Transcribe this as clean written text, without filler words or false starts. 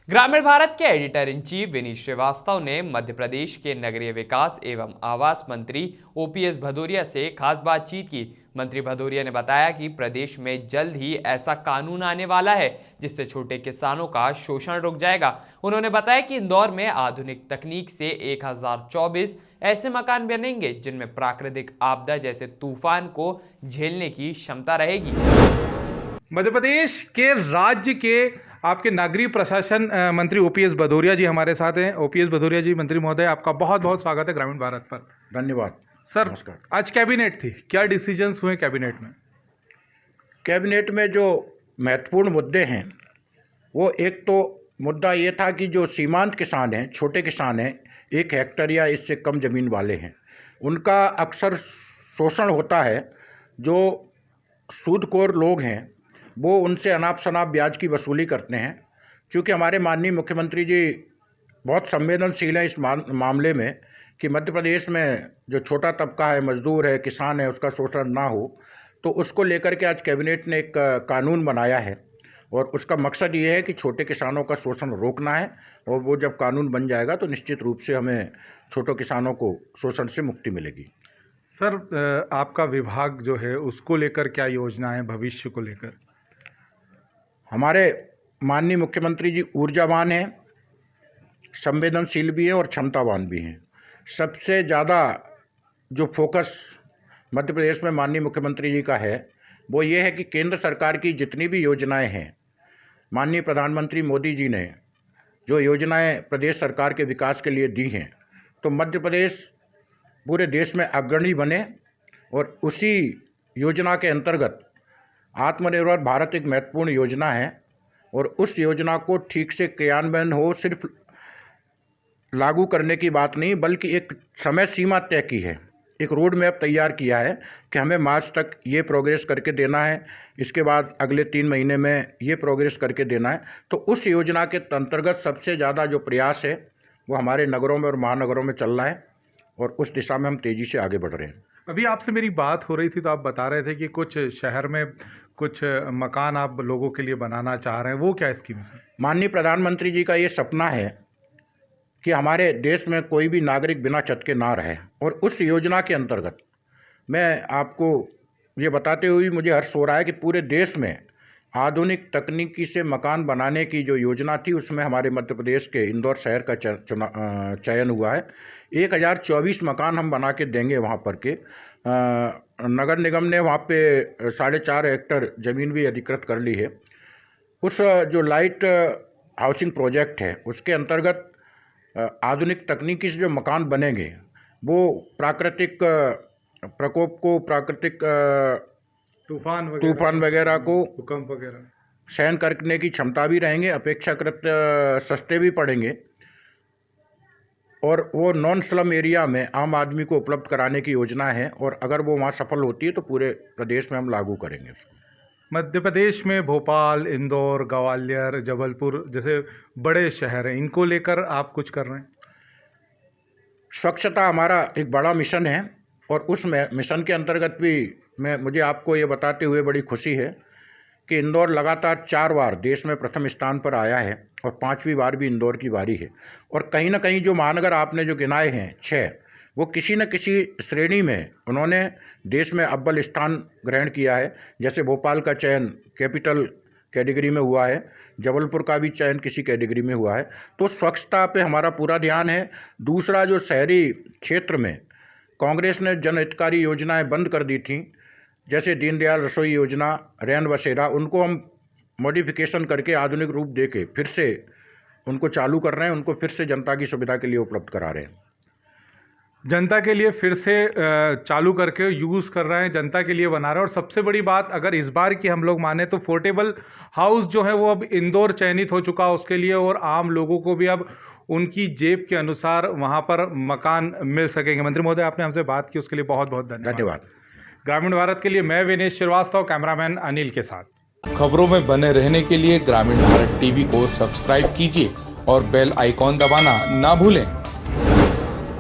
ग्रामीण भारत के editor in chief Vineet Srivastava ने मध्य प्रदेश के नगरीय विकास एवं आवास मंत्री ओपीएस भदौरिया से खास बातचीत की। मंत्री भदौरिया ने बताया कि प्रदेश में जल्द ही ऐसा कानून आने वाला है जिससे छोटे किसानों का शोषण रुक जाएगा। उन्होंने बताया कि इंदौर में आधुनिक तकनीक से 1024 ऐसे मकान बनेंगे जिनमें प्राकृतिक आपदा जैसे तूफान को झेलने की क्षमता रहेगी। मध्य प्रदेश के राज्य के आपके नागरिक प्रशासन मंत्री ओपीएस भदौरिया जी हमारे साथ हैं। ओपीएस भदौरिया जी, मंत्री महोदय, आपका बहुत बहुत स्वागत है ग्रामीण भारत पर। धन्यवाद सर। नमस्कार। आज कैबिनेट थी, क्या डिसीजंस हुए कैबिनेट में? कैबिनेट में जो महत्वपूर्ण मुद्दे हैं वो एक तो मुद्दा ये था कि जो सीमांत किसान हैं, छोटे किसान हैं, 1 हेक्टेयर या इससे कम ज़मीन वाले हैं, उनका अक्सर शोषण होता है। जो सूदखोर लोग हैं वो उनसे अनाप शनाप ब्याज की वसूली करते हैं। चूँकि हमारे माननीय मुख्यमंत्री जी बहुत संवेदनशील हैं इस मामले में कि मध्य प्रदेश में जो छोटा तबका है, मजदूर है, किसान है, उसका शोषण ना हो, तो उसको लेकर के आज कैबिनेट ने एक कानून बनाया है और उसका मकसद ये है कि छोटे किसानों का शोषण रोकना है। और वो जब कानून बन जाएगा तो निश्चित रूप से हमें छोटे किसानों को शोषण से मुक्ति मिलेगी। सर, आपका विभाग जो है उसको लेकर क्या योजना है भविष्य को लेकर? हमारे माननीय मुख्यमंत्री जी ऊर्जावान हैं, संवेदनशील भी हैं और क्षमतावान भी हैं। सबसे ज़्यादा जो फोकस मध्य प्रदेश में माननीय मुख्यमंत्री जी का है वो ये है कि केंद्र सरकार की जितनी भी योजनाएं हैं, माननीय प्रधानमंत्री मोदी जी ने जो योजनाएं प्रदेश सरकार के विकास के लिए दी हैं, तो मध्य प्रदेश पूरे देश में अग्रणी बने। और उसी योजना के अंतर्गत आत्मनिर्भर भारत एक महत्वपूर्ण योजना है और उस योजना को ठीक से क्रियान्वयन हो, सिर्फ लागू करने की बात नहीं बल्कि एक समय सीमा तय की है, एक रोड मैप तैयार किया है कि हमें मार्च तक ये प्रोग्रेस करके देना है, इसके बाद अगले 3 महीने में ये प्रोग्रेस करके देना है। तो उस योजना के अंतर्गत सबसे ज़्यादा जो प्रयास है वो हमारे नगरों में और महानगरों में चल रहा है और उस दिशा में हम तेज़ी से आगे बढ़ रहे हैं। अभी आपसे मेरी बात हो रही थी तो आप बता रहे थे कि कुछ शहर में कुछ मकान आप लोगों के लिए बनाना चाह रहे हैं, वो क्या स्कीम है? माननीय प्रधानमंत्री जी का ये सपना है कि हमारे देश में कोई भी नागरिक बिना छत के ना रहे और उस योजना के अंतर्गत मैं आपको ये बताते हुए मुझे हर्ष हो रहा है कि पूरे देश में आधुनिक तकनीकी से मकान बनाने की जो योजना थी उसमें हमारे मध्य प्रदेश के इंदौर शहर का चयन हुआ है। 1024 मकान हम बना के देंगे वहाँ पर के। नगर निगम ने वहाँ पे 4.5 हेक्टेयर ज़मीन भी अधिकृत कर ली है। उस जो लाइट हाउसिंग प्रोजेक्ट है उसके अंतर्गत आधुनिक तकनीकी से जो मकान बनेंगे वो प्राकृतिक प्रकोप को, प्राकृतिक तूफान वगैरह को, भूकंप वगैरह सहन करने की क्षमता भी रहेंगे, अपेक्षाकृत सस्ते भी पड़ेंगे और वो नॉन स्लम एरिया में आम आदमी को उपलब्ध कराने की योजना है। और अगर वो वहाँ सफल होती है तो पूरे प्रदेश में हम लागू करेंगे उसको। मध्य प्रदेश में भोपाल, इंदौर, ग्वालियर, जबलपुर जैसे बड़े शहर हैं, इनको लेकर आप कुछ कर रहे हैं? स्वच्छता हमारा एक बड़ा मिशन है और उस मिशन के अंतर्गत भी मुझे आपको ये बताते हुए बड़ी खुशी है कि इंदौर लगातार 4 बार देश में प्रथम स्थान पर आया है और 5वीं बार भी इंदौर की बारी है। और कहीं ना कहीं जो महानगर आपने जो गिनाए हैं 6, वो किसी न किसी श्रेणी में उन्होंने देश में अव्वल स्थान ग्रहण किया है। जैसे भोपाल का चयन कैपिटल कैटेगरी में हुआ है, जबलपुर का भी चयन किसी कैटेगरी में हुआ है। तो स्वच्छता पे हमारा पूरा ध्यान है। दूसरा, जो शहरी क्षेत्र में कांग्रेस ने जनहितकारी योजनाएं बंद कर दी थी, जैसे दीनदयाल रसोई योजना, रैन बसेरा, उनको हम मॉडिफिकेशन करके आधुनिक रूप देके फिर से उनको चालू कर रहे हैं, उनको फिर से जनता की सुविधा के लिए उपलब्ध करा रहे हैं। जनता के लिए फिर से चालू करके यूज़ कर रहे हैं, जनता के लिए बना रहे हैं। और सबसे बड़ी बात अगर इस बार की हम लोग माने तो पोर्टेबल हाउस जो है वो अब इंदौर चयनित हो चुका है उसके लिए, और आम लोगों को भी अब उनकी जेब के अनुसार वहाँ पर मकान मिल सकेंगे। मंत्री महोदय, आपने हमसे बात की उसके लिए बहुत बहुत धन्यवाद। ग्रामीण भारत के लिए मैं विनीत श्रीवास्तव, कैमरामैन अनिल के साथ। खबरों में बने रहने के लिए ग्रामीण भारत टीवी को सब्सक्राइब कीजिए और बेल आइकॉन दबाना ना भूलें।